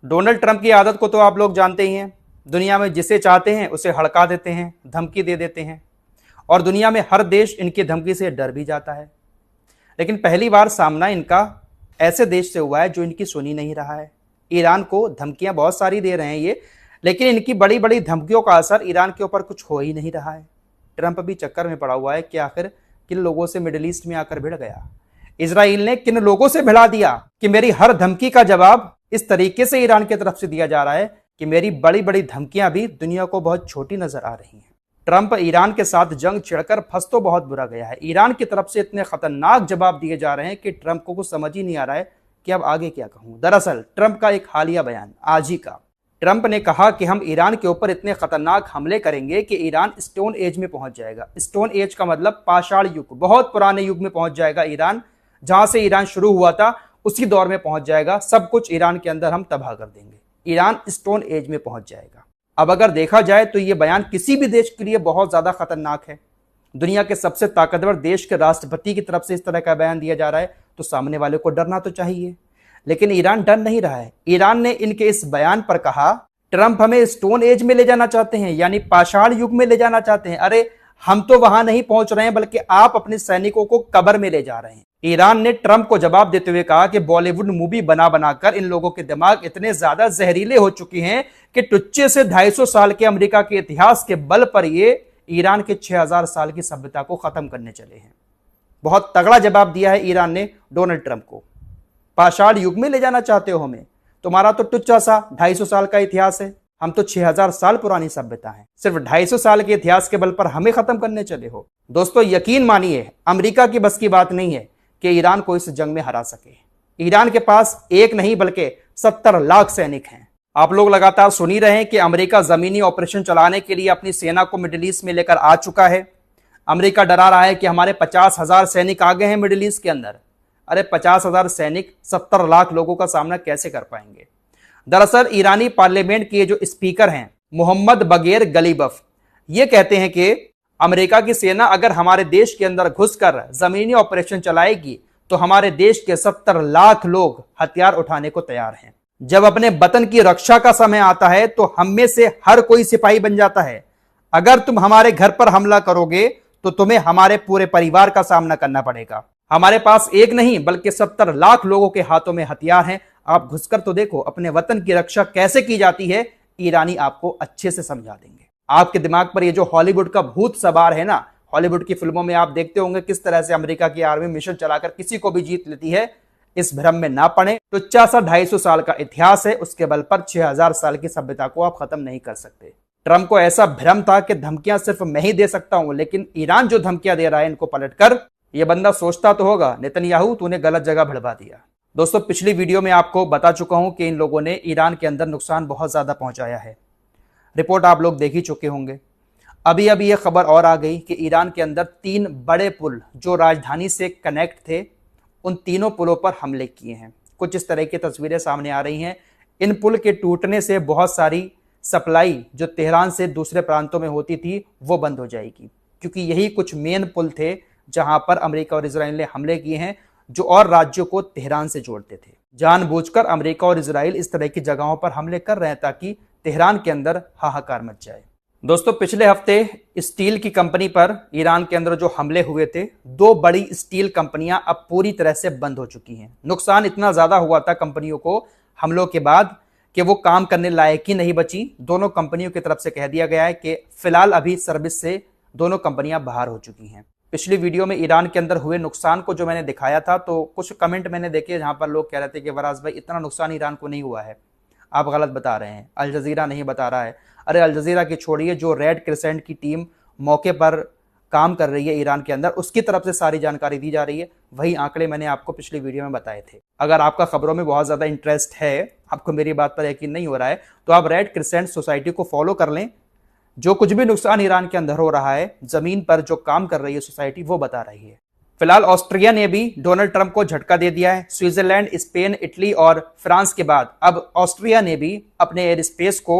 Donald Trump की आदत को तो आप लोग जानते ही हैं। दुनिया में जिसे चाहते हैं उसे हड़का देते हैं, धमकी दे देते हैं और दुनिया में हर देश इनकी धमकी से डर भी जाता है। लेकिन पहली बार सामना इनका ऐसे देश से हुआ है जो इनकी सुन ही नहीं रहा है। ईरान को धमकियां बहुत सारी दे रहे हैं ये, लेकिन इनकी बड़ी बड़ी धमकियों का असर ईरान के ऊपर कुछ हो ही नहीं रहा है। ट्रंप भी चक्कर में पड़ा हुआ है कि आखिर किन लोगों से मिडिल ईस्ट में आकर भिड़ गया। इजराइल ने किन लोगों से भिड़ा दिया कि मेरी हर धमकी का जवाब इस तरीके से ईरान की तरफ से दिया जा रहा है कि मेरी बड़ी बड़ी धमकियां भी दुनिया को बहुत छोटी नजर आ रही हैं। ट्रंप ईरान के साथ जंग छिड़कर फंस तो बहुत बुरा गया है। ईरान की तरफ से इतने खतरनाक जवाब दिए जा रहे हैं कि ट्रंप को कुछ समझ ही नहीं आ रहा है कि अब आगे क्या कहूं। दरअसल ट्रंप का एक हालिया बयान आज ही का, ट्रंप ने कहा कि हम ईरान के ऊपर इतने खतरनाक हमले करेंगे कि ईरान स्टोन एज में पहुंच जाएगा। स्टोन एज का मतलब पाषाण युग, बहुत पुराने युग में पहुंच जाएगा ईरान। जहां से ईरान शुरू हुआ था उसी दौर में पहुंच जाएगा। सब कुछ ईरान के अंदर हम तबाह कर देंगे। ईरान स्टोन एज में पहुंच जाएगा। अब अगर देखा जाए तो यह बयान किसी भी देश के लिए बहुत ज्यादा खतरनाक है। दुनिया के सबसे ताकतवर देश के राष्ट्रपति की तरफ से इस तरह का बयान दिया जा रहा है तो सामने वाले को डरना तो चाहिए, लेकिन ईरान डर नहीं रहा है। ईरान ने इनके इस बयान पर कहा, ट्रंप हमें स्टोन एज में ले जाना चाहते हैं, यानी पाषाण युग में ले जाना चाहते हैं। अरे हम तो वहां नहीं पहुंच रहे हैं, बल्कि आप अपने सैनिकों को कब्र में ले जा रहे हैं। ईरान ने ट्रंप को जवाब देते हुए कहा कि बॉलीवुड मूवी बना बनाकर इन लोगों के दिमाग इतने ज्यादा जहरीले हो चुके हैं कि टुच्चे से 250 साल के अमेरिका के इतिहास के बल पर ये ईरान के 6000 साल की सभ्यता को खत्म करने चले हैं। बहुत तगड़ा जवाब दिया है ईरान ने डोनाल्ड ट्रंप को। पाषाण युग में ले जाना चाहते हो हमें? तुम्हारा तो टुच्चा सा 250 साल का इतिहास है, हम तो 6000 साल पुरानी सभ्यता है। सिर्फ 250 साल के इतिहास के बल पर हमें खत्म करने चले हो? दोस्तों यकीन मानिए, अमेरिका की बस की बात नहीं है कि ईरान को इस जंग में हरा सके। ईरान के पास एक नहीं बल्कि 70 लाख सैनिक हैं। आप लोग लगातार सुन ही रहे हैं कि अमेरिका जमीनी ऑपरेशन चलाने के लिए अपनी सेना को मिडिल ईस्ट में लेकर आ चुका है। अमेरिका डरा रहा है कि हमारे 50,000 सैनिक आ गए हैं मिडिल ईस्ट के अंदर। अरे 50,000 सैनिक 70 लाख लोगों का सामना कैसे कर पाएंगे? दरअसल ईरानी पार्लियामेंट के जो स्पीकर हैं मोहम्मद बगेर गलीबफ, ये कहते हैं कि अमेरिका की सेना अगर हमारे देश के अंदर घुसकर जमीनी ऑपरेशन चलाएगी तो हमारे देश के 70 लाख लोग हथियार उठाने को तैयार हैं। जब अपने वतन की रक्षा का समय आता है तो हम में से हर कोई सिपाही बन जाता है। अगर तुम हमारे घर पर हमला करोगे तो तुम्हें हमारे पूरे परिवार का सामना करना पड़ेगा। हमारे पास एक नहीं बल्कि 70 लाख लोगों के हाथों में हथियार हैं। आप घुसकर तो देखो अपने वतन की रक्षा कैसे की जाती है, ईरानी आपको अच्छे से समझा देंगे। आपके दिमाग पर ये जो हॉलीवुड का भूत सवार है ना, हॉलीवुड की फिल्मों में आप देखते होंगे किस तरह से अमेरिका की आर्मी मिशन चलाकर किसी को भी जीत लेती है, इस भ्रम में ना पड़े। टुच्चा सा 250 साल का इतिहास है, उसके बल पर 6000 साल की सभ्यता को आप खत्म नहीं कर सकते। ट्रंप को ऐसा भ्रम था कि धमकियां सिर्फ मैं ही दे सकता हूं, लेकिन ईरान जो धमकियां दे रहा है इनको पलटकर, यह बंदा सोचता तो होगा नेतन्याहू तूने गलत जगह भिड़वा दिया। दोस्तों पिछली वीडियो में आपको बता चुका हूं कि इन लोगों ने ईरान के अंदर नुकसान बहुत ज्यादा पहुंचाया है। रिपोर्ट आप लोग देख ही चुके होंगे। अभी अभी यह खबर और आ गई कि ईरान के अंदर 3 बड़े पुल जो राजधानी से कनेक्ट थे, उन तीनों पुलों पर हमले किए हैं। कुछ इस तरह की तस्वीरें सामने आ रही हैं। इन पुल के टूटने से बहुत सारी सप्लाई जो तेहरान से दूसरे प्रांतों में होती थी वो बंद हो जाएगी, क्योंकि यही कुछ मेन पुल थे जहां पर अमेरिका और इजराइल ने हमले किए हैं, जो और राज्यों को तेहरान से जोड़ते थे। जानबूझकर अमेरिका और इजराइल इस तरह की जगहों पर हमले कर रहे हैं ताकि तेहरान के अंदर हाहाकार मच जाए। दोस्तों पिछले हफ्ते स्टील की कंपनी पर ईरान के अंदर जो हमले हुए थे, 2 बड़ी स्टील कंपनियां अब पूरी तरह से बंद हो चुकी हैं। नुकसान इतना ज्यादा हुआ था कंपनियों को हमलों के बाद कि वो काम करने लायक ही नहीं बची। दोनों कंपनियों की तरफ से कह दिया गया है कि फिलहाल अभी सर्विस से दोनों कंपनियां बाहर हो चुकी हैं। पिछली वीडियो में ईरान के अंदर हुए नुकसान को जो मैंने दिखाया था, तो कुछ कमेंट मैंने देखे जहां पर लोग कह रहे थे कि वराज भाई इतना नुकसान ईरान को नहीं हुआ है, आप गलत बता रहे हैं, अल जजीरा नहीं बता रहा है। अरे अल जजीरा की छोड़िए, जो रेड क्रिसेंट की टीम मौके पर काम कर रही है ईरान के अंदर, उसकी तरफ से सारी जानकारी दी जा रही है। वही आंकड़े मैंने आपको पिछली वीडियो में बताए थे। अगर आपका खबरों में बहुत ज्यादा इंटरेस्ट है, आपको मेरी बात पर यकीन नहीं हो रहा है, तो आप रेड क्रिसेंट सोसाइटी को फॉलो कर लें। जो कुछ भी नुकसान ईरान के अंदर हो रहा है, जमीन पर जो काम कर रही है सोसाइटी वो बता रही है। फिलहाल ऑस्ट्रिया ने भी डोनाल्ड ट्रंप को झटका दे दिया है। स्विट्जरलैंड, स्पेन, इटली और फ्रांस के बाद अब ऑस्ट्रिया ने भी अपने एयर स्पेस को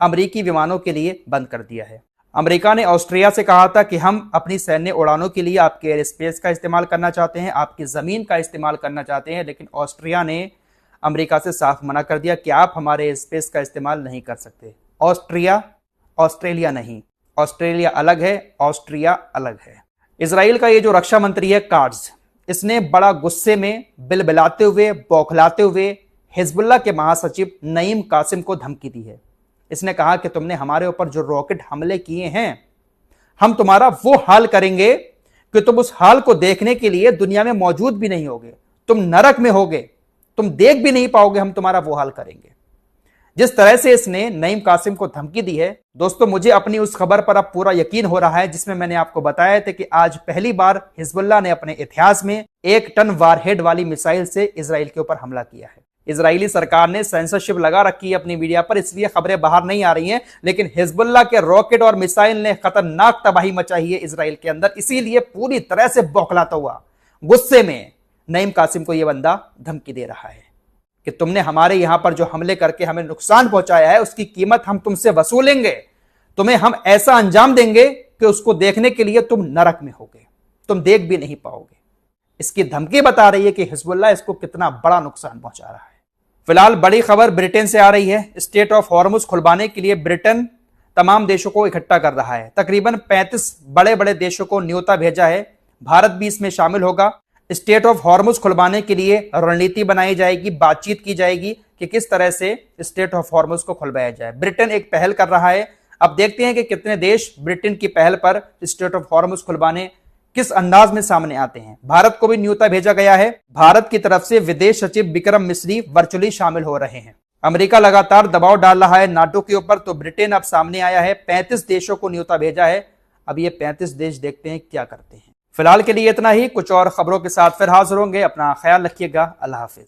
अमेरिकी विमानों के लिए बंद कर दिया है। अमेरिका ने ऑस्ट्रिया से कहा था कि हम अपनी सैन्य उड़ानों के लिए आपके एयर स्पेस का इस्तेमाल करना चाहते हैं, आपकी जमीन का इस्तेमाल करना चाहते हैं, लेकिन ऑस्ट्रिया ने अमेरिका से साफ मना कर दिया कि आप हमारे स्पेस का इस्तेमाल नहीं कर सकते। ऑस्ट्रेलिया नहीं, ऑस्ट्रेलिया अलग है, ऑस्ट्रिया अलग है। इजराइल का ये जो रक्षा मंत्री है काट्ज, इसने बड़ा गुस्से में बिलबिलाते हुए, बौखलाते हुए हिजबुल्लाह के महासचिव नईम कासिम को धमकी दी है। इसने कहा कि तुमने हमारे ऊपर जो रॉकेट हमले किए हैं, हम तुम्हारा वो हाल करेंगे कि तुम उस हाल को देखने के लिए दुनिया में मौजूद भी नहीं होगे, तुम नरक में होगे, तुम देख भी नहीं पाओगे, हम तुम्हारा वो हाल करेंगे। जिस तरह से इसने नईम कासिम को धमकी दी है, दोस्तों मुझे अपनी उस खबर पर अब पूरा यकीन हो रहा है जिसमें मैंने आपको बताया था कि आज पहली बार हिजबुल्लाह ने अपने इतिहास में 1 टन वारहेड वाली मिसाइल से इजराइल के ऊपर हमला किया है। इजरायली सरकार ने सेंसरशिप लगा रखी है अपनी मीडिया पर, इसलिए खबरें बाहर नहीं आ रही हैं, लेकिन हिजबुल्लाह के रॉकेट और मिसाइल ने खतरनाक तबाही मचाई है इजराइल के अंदर। इसीलिए पूरी तरह से बौखलाता हुआ, गुस्से में नईम कासिम को यह बंदा धमकी दे रहा है कि तुमने हमारे यहां पर जो हमले करके हमें नुकसान पहुंचाया है, उसकी कीमत हम तुमसे वसूलेंगे, तुम्हें हम ऐसा अंजाम देंगे कि उसको देखने के लिए तुम नरक में होगे, तुम देख भी नहीं पाओगे। इसकी धमकी बता रही है कि हिजबुल्लाह इसको कितना बड़ा नुकसान पहुंचा रहा है। फिलहाल बड़ी खबर ब्रिटेन से आ रही है। स्ट्रेट ऑफ हॉर्मुज खुलवाने के लिए ब्रिटेन तमाम देशों को इकट्ठा कर रहा है। तकरीबन 35 बड़े बड़े देशों को न्योता भेजा है, भारत भी इसमें शामिल होगा। स्ट्रेट ऑफ हॉर्मुज खुलवाने के लिए रणनीति बनाई जाएगी, बातचीत की जाएगी कि किस तरह से स्ट्रेट ऑफ हॉर्मुज को खुलवाया जाए। ब्रिटेन एक पहल कर रहा है, अब देखते हैं कि कितने देश ब्रिटेन की पहल पर स्ट्रेट ऑफ हॉर्मुज खुलवाने किस अंदाज में सामने आते हैं। भारत को भी न्योता भेजा गया है। भारत की तरफ से विदेश सचिव विक्रम मिस्री वर्चुअली शामिल हो रहे हैं। अमेरिका लगातार दबाव डाल रहा है नाटो के ऊपर, तो ब्रिटेन अब सामने आया है, 35 देशों को न्योता भेजा है। अब ये 35 देश देखते हैं क्या करते हैं। फिलहाल के लिए इतना ही, कुछ और खबरों के साथ फिर हाजिर होंगे। अपना ख्याल रखिएगा। अल्लाह हाफिज।